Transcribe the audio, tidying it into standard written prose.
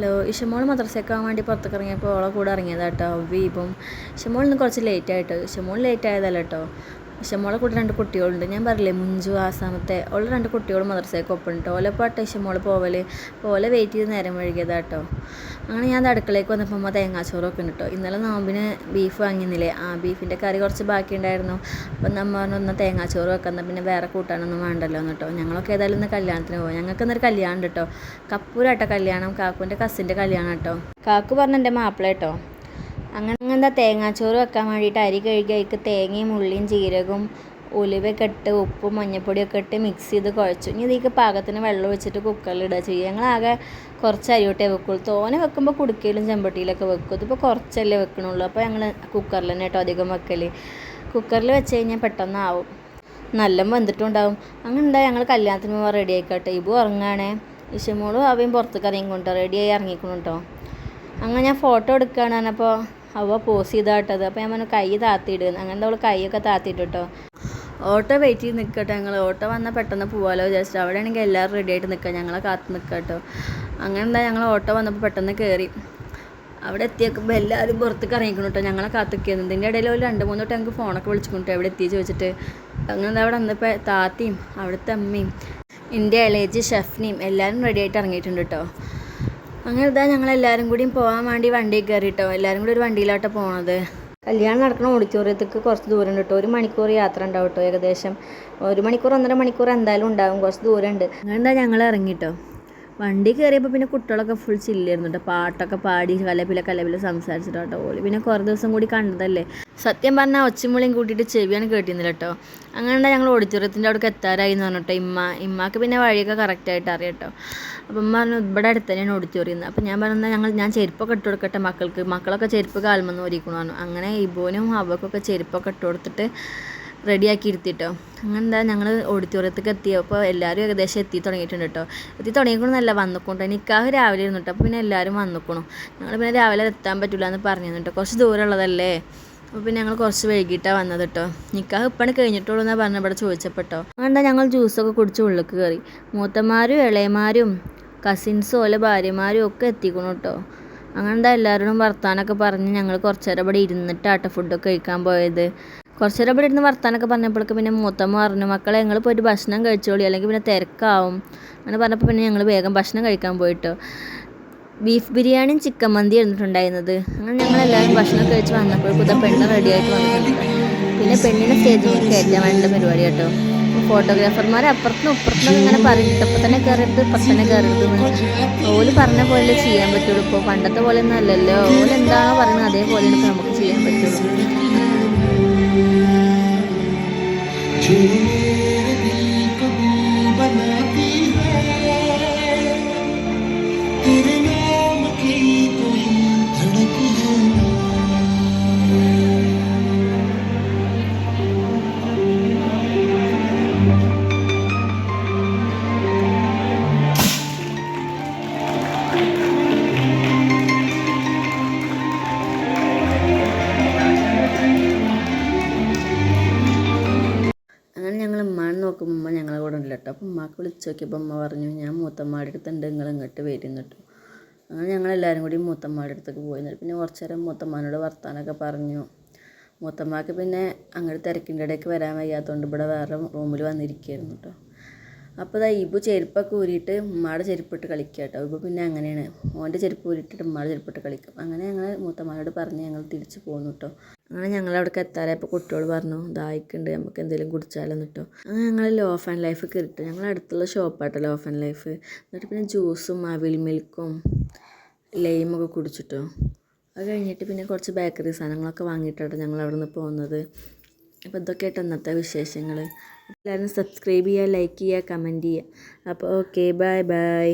Hello, ഇഷമോൾ മദ്രസയ്ക്ക് ആവാൻ വേണ്ടി പുറത്തേക്ക് ഇറങ്ങിയപ്പോൾ ഓളെ കൂടെ ഇറങ്ങിയതാ കേട്ടോ വീപും. ഇഷമോൾ ഇന്ന് കുറച്ച് ലേറ്റായിട്ട്, ഇഷമോൾ ലേറ്റ് ആയതല്ല കേട്ടോ. ഇഷമോളെ കൂടെ 2 കുട്ടികളുണ്ട്. ഞാൻ പറഞ്ഞില്ലേ മുഞ്ചു ആസാമത്തെ, ഓളെ 2 കുട്ടികളും മദ്രസയ്ക്ക് ഒപ്പം കേട്ടോ. ഓലെപ്പാട്ട് ഇഷമോൾ പോലെ വെയിറ്റ് ചെയ്ത് നേരം വൈകിയതാ കേട്ടോ. അങ്ങനെ ഞാൻ അടുക്കളയ്ക്ക് വന്നപ്പോൾ അമ്മ തേങ്ങാച്ചോറൊക്കെ ഉണ്ട് കേട്ടോ. ഇന്നലെ നോമ്പിന് ബീഫ് വാങ്ങിയിരുന്നില്ലേ, ബീഫിൻ്റെ കറി കുറച്ച് ബാക്കി ഉണ്ടായിരുന്നു. അപ്പം നമ്മൾ ഒന്ന് തേങ്ങാച്ചോറ് വെക്കുന്ന, പിന്നെ വേറെ കൂട്ടാനൊന്നും വേണ്ടല്ലോ എന്ന് കേട്ടോ. ഞങ്ങളൊക്കെ ഏതായാലും ഇന്ന് കല്യാണത്തിന് പോകാം. ഞങ്ങൾക്ക് ഇന്നൊരു കല്യാണം ഉണ്ട് കേട്ടോ. കപ്പൂരാട്ടോ കല്യാണം, കാക്കുവിൻ്റെ കസിൻ്റെ കല്യാണം കേട്ടോ. കാക്കു പറഞ്ഞ എൻ്റെ മാപ്പിള കേട്ടോ. അങ്ങനെ തേങ്ങാച്ചോറ് വെക്കാൻ വേണ്ടിയിട്ട് അരി കഴുകി അതിക്ക് തേങ്ങയും ഉള്ളിയും ജീരകവും ഉലുവയൊക്കെ ഇട്ട് ഉപ്പും മഞ്ഞൾപ്പൊടിയൊക്കെ ഇട്ട് മിക്സ് ചെയ്ത് കുഴച്ചു. ഇനി ഇതിലേക്ക് പാകത്തിന് വെള്ളം ഒഴിച്ചിട്ട് കുക്കറിലിടുക ചെയ്യുക. ഞങ്ങളാകെ കുറച്ച് അരിയോട്ടേ വെക്കുള്ളൂ. തോനെ വെക്കുമ്പോൾ കുടുക്കയിലും ചെമ്പട്ടിയിലൊക്കെ വെക്കും. ഇതിപ്പോൾ കുറച്ചല്ലേ വെക്കണുള്ളൂ. അപ്പോൾ ഞങ്ങൾ കുക്കറിൽ തന്നെ കേട്ടോ അധികം വെക്കൽ. കുക്കറിൽ വെച്ച് കഴിഞ്ഞാൽ പെട്ടെന്നാവും, നല്ല വെന്തിട്ടുണ്ടാവും. അങ്ങനെ എന്താ ഞങ്ങൾ കല്യാണത്തിന് പോകാൻ റെഡി ആയിക്കോട്ടെ. ഇബു ഉറങ്ങുകയാണേ, ഇഷമോളും അവയും പുറത്തേക്ക് ഇറങ്ങിക്കൊണ്ടോ റെഡിയായി ഇറങ്ങിക്കണം കേട്ടോ. അങ്ങനെ ഞാൻ ഫോട്ടോ എടുക്കുകയാണ് പറഞ്ഞപ്പോൾ അവ പോസ് ചെയ്താട്ടത്. അപ്പോൾ ഞാൻ പറഞ്ഞു കൈ താത്തിയിടുന്നു. അങ്ങനെ അവൾ കൈയൊക്കെ താത്തിയിട്ട് കേട്ടോ. ഓട്ടോ വെയിറ്റ് ചെയ്ത് നിൽക്കട്ടെ, ഞങ്ങൾ ഓട്ടോ വന്നാൽ പെട്ടെന്ന് പോകാമല്ലോ വിചാരിച്ചിട്ട്. അവിടെ ആണെങ്കിൽ എല്ലാവരും റെഡി ആയിട്ട് നിൽക്കുക, ഞങ്ങളെ കാത്ത് നിൽക്കുക കേട്ടോ. അങ്ങനെ എന്താ ഞങ്ങൾ ഓട്ടോ വന്നപ്പോൾ പെട്ടെന്ന് കയറി. അവിടെ എത്തിയേക്കുമ്പോൾ എല്ലാവരും പുറത്തേക്ക് ഇറങ്ങിക്കണം കേട്ടോ. ഞങ്ങളെ കാത്തിരിക്കുന്നു. ഇതിൻ്റെ ഇടയിൽ ഒരു 2-3 വട്ടം ഞങ്ങൾക്ക് ഫോണൊക്കെ വിളിച്ചിട്ട് എവിടെ എത്തി ചോദിച്ചിട്ട്. അങ്ങനെ അവിടെ വന്നപ്പോൾ താത്തിയും അവിടുത്തെ അമ്മയും എൻ്റെ ഇളയച്ചി ഷെഫിനെയും എല്ലാവരും റെഡി ആയിട്ട് ഇറങ്ങിയിട്ടുണ്ട് കേട്ടോ. അങ്ങനെ ഇതാ ഞങ്ങളെല്ലാവരും കൂടിയും പോകാൻ വേണ്ടി വണ്ടിയിൽ കയറി കേട്ടോ. എല്ലാവരും കൂടി ഒരു വണ്ടിയിലോട്ട് പോണത്. കല്യാണം നടക്കുന്ന ഓഡിറ്റോറിയത്തേക്ക് കുറച്ച് ദൂരം ഉണ്ട് കേട്ടോ. 1 മണിക്കൂർ യാത്ര ഉണ്ടാവും കേട്ടോ. ഏകദേശം 1 മണിക്കൂർ 1.5 മണിക്കൂർ എന്തായാലും ഉണ്ടാവും. കുറച്ച് ദൂരമുണ്ട്. അങ്ങനെ എന്താ ഞങ്ങൾ ഇറങ്ങിട്ടോ. വണ്ടി കയറിയപ്പോൾ പിന്നെ കുട്ടികളൊക്കെ ഫുൾ ചില്ലായിരുന്നു കേട്ടോ. പാട്ടൊക്കെ പാടി കലപില സംസാരിച്ചിട്ടോ കേട്ടോ. ഓല് പിന്നെ കുറേ ദിവസം കൂടി കണ്ടതല്ലേ. സത്യം പറഞ്ഞാൽ ഒച്ചമുളിയും കൂട്ടിയിട്ട് ചെവിയാണ് കേട്ടിരുന്നില്ല കേട്ടോ. അങ്ങനെ ഞങ്ങൾ ഓഡിറ്റോറിയത്തിൻ്റെ അവിടേക്ക് എത്താറായി എന്ന് പറഞ്ഞിട്ടോ. ഇമ്മക്ക് പിന്നെ വഴിയൊക്കെ കറക്റ്റായിട്ട് അറിയാം കേട്ടോ. അപ്പം ഉമ്മ പറഞ്ഞു ഇവിടെ അടുത്ത് തന്നെയാണ് ഓഡിറ്റോറിയം. അപ്പം ഞാൻ പറഞ്ഞാൽ ഞാൻ ചെരുപ്പൊക്കെ ഇട്ട് കൊടുക്കട്ടെ മക്കളൊക്കെ ചെരുപ്പ് കാൽമെന്ന് ഒരുക്കണം പറഞ്ഞു. അങ്ങനെ ഇബോനും അവക്കൊക്കെ ചെരുപ്പൊക്കെ ഇട്ട് കൊടുത്തിട്ട് റെഡിയാക്കി ഇരുത്തിട്ടോ. അങ്ങനെ എന്താ ഞങ്ങൾ ഓഡിറ്റോറിയത്തേക്ക് എത്തിയപ്പോൾ എല്ലാവരും ഏകദേശം എത്തി തുടങ്ങിയിട്ടുണ്ട് കേട്ടോ. എത്തി തുടങ്ങിക്കണമെന്നല്ല വന്നിക്കൊണ്ടോ. നിക്കാഹ് രാവിലെ ഇരുന്നു കേട്ടോ. അപ്പോൾ പിന്നെ എല്ലാവരും വന്നിക്കണം. ഞങ്ങൾ പിന്നെ രാവിലെ എത്താൻ പറ്റില്ല എന്ന് പറഞ്ഞു കേട്ടോ. കുറച്ച് ദൂരമുള്ളതല്ലേ. അപ്പോൾ പിന്നെ ഞങ്ങൾ കുറച്ച് വൈകിട്ടാണ് വന്നത് കേട്ടോ. നിക്കാഹ് ഇപ്പണ് കഴിഞ്ഞിട്ടുള്ളൂ എന്നാണ് പറഞ്ഞ ഇവിടെ ചോദിച്ചപ്പെട്ടോ. അങ്ങനെ ഞങ്ങൾ ജ്യൂസൊക്കെ കുടിച്ച് ഉള്ളിലേക്ക് കയറി. മൂത്തമാരും ഇളയമാരും കസിൻസും ഓലെ ഭാര്യമാരും ഒക്കെ എത്തിക്കണം കേട്ടോ. അങ്ങനെ എന്താ എല്ലാവരോടും വർത്താനൊക്കെ പറഞ്ഞ് ഞങ്ങൾ കുറച്ച് നേരം ഇവിടെ ഇരുന്നിട്ടാട്ടോ ഫുഡൊക്കെ കഴിക്കാൻ പോയത്. കുറച്ച് നേരം ഇവിടെ ഇരുന്ന് വർത്താനൊക്കെ പറഞ്ഞപ്പോഴേക്ക് പിന്നെ മൂത്തമ്മ പറഞ്ഞു മക്കളെ ഞങ്ങൾ പോയിട്ട് ഭക്ഷണം കഴിച്ചോളി അല്ലെങ്കിൽ പിന്നെ തിരക്കാവും. അങ്ങനെ പറഞ്ഞപ്പോൾ പിന്നെ ഞങ്ങൾ വേഗം ഭക്ഷണം കഴിക്കാൻ പോയിട്ടോ. ബീഫ് ബിരിയാണിയും ചിക്കൻ മന്തി ഇരുന്നിട്ടുണ്ടായിരുന്നത്. അങ്ങനെ ഞങ്ങളെല്ലാവരും ഭക്ഷണം കഴിച്ച് വന്നപ്പോഴേക്കും ഇതാ പെണ്ണ് റെഡിയായിട്ട് വന്നിട്ടുണ്ട്. പിന്നെ പെണ്ണിനെ സ്റ്റേജിൽ കയറ്റാൻ വേണ്ട പരിപാടി കേട്ടോ. ഫോട്ടോഗ്രാഫർമാർ അപ്പുറത്തുനിന്നും ഇപ്പുറത്തുനിന്നൊക്കെ ഇങ്ങനെ പറയുന്നുണ്ട് ഇപ്പം തന്നെ കയറരുത് ഇപ്പം തന്നെ കയറരുത്. ഓല് പറഞ്ഞ പോലെ ചെയ്യാൻ പറ്റുള്ളൂ. ഇപ്പോൾ പണ്ടത്തെ പോലെ ഒന്നും അല്ലല്ലോ. ഓല് എന്താണോ പറയുന്നത് അതേപോലെയാണ് ഇപ്പോൾ നമുക്ക് ചെയ്യാൻ പറ്റുള്ളൂ. അങ്ങനെ ഞങ്ങൾ ഉമ്മാനെ നോക്കുമ്പോൾ ഉമ്മ ഞങ്ങളെ കൂടെ ഉണ്ടല്ലോ കേട്ടോ. അപ്പോൾ ഉമ്മാക്ക് വിളിച്ച് നോക്കിയപ്പോൾ ഉമ്മ പറഞ്ഞു ഞാൻ മൂത്തമ്മയുടെ അടുത്തുണ്ട്, നിങ്ങൾ ഇങ്ങോട്ട് വരുന്നിട്ടു. അങ്ങനെ ഞങ്ങളെല്ലാവരും കൂടി മൂത്തമ്മയുടെ അടുത്തേക്ക് പോയി. പിന്നെ കുറച്ച് നേരം മൂത്തമ്മാനോട് വർത്താനൊക്കെ പറഞ്ഞു. മൂത്തമ്മക്ക് പിന്നെ അങ്ങോട്ട് തിരക്കിൻ്റെ ഇടയ്ക്ക് വരാൻ വയ്യാത്തതുകൊണ്ട് ഇവിടെ വേറെ റൂമിൽ വന്നിരിക്കുകയായിരുന്നു കേട്ടോ. അപ്പോൾ ഇതാ ഇബു ചെരുപ്പൊക്കെ ഊരിയിട്ട് ഉമ്മയുടെ ചെരുപ്പിട്ട് കളിക്കുക കേട്ടോ. ഇബു പിന്നെ അങ്ങനെയാണ്, മോൻ്റെ ചെരുപ്പ് ഊരിയിട്ടിട്ട് ഉമ്മയുടെ ചെരുപ്പിട്ട് കളിക്കും. അങ്ങനെ ഞങ്ങൾ മൂത്തമ്മയോട് പറഞ്ഞ് ഞങ്ങൾ തിരിച്ച് പോന്നു കേട്ടോ. അങ്ങനെ ഞങ്ങൾ അവിടേക്ക് എത്താറായപ്പോൾ കുട്ടികൾ പറഞ്ഞു ദാഹിക്കുന്നുണ്ട് നമുക്ക് എന്തെങ്കിലും കുടിച്ചാലെന്ന് കേട്ടോ. അങ്ങനെ ഞങ്ങൾ ലോഫ് ആൻഡ് ലൈഫ് കയറിട്ടു. ഞങ്ങൾ അടുത്തുള്ള ഷോപ്പാട്ടോ ലോഫ് ആൻഡ് ലൈഫ്. എന്നിട്ട് പിന്നെ ജ്യൂസും അവിൽ മിൽക്കും ലൈമൊക്കെ കുടിച്ചിട്ടോ. അത് കഴിഞ്ഞിട്ട് പിന്നെ കുറച്ച് ബേക്കറി സാധനങ്ങളൊക്കെ വാങ്ങിയിട്ടാണ് ഞങ്ങൾ അവിടെ നിന്ന് പോകുന്നത്. അപ്പോൾ ഇതൊക്കെയായിട്ട് ഇന്നത്തെ വിശേഷങ്ങൾ. എല്ലാവരും സബ്സ്ക്രൈബ് ചെയ്യുക, ലൈക്ക് ചെയ്യുക, കമൻറ്റ് ചെയ്യുക. അപ്പോൾ ഓക്കെ ബൈ ബൈ.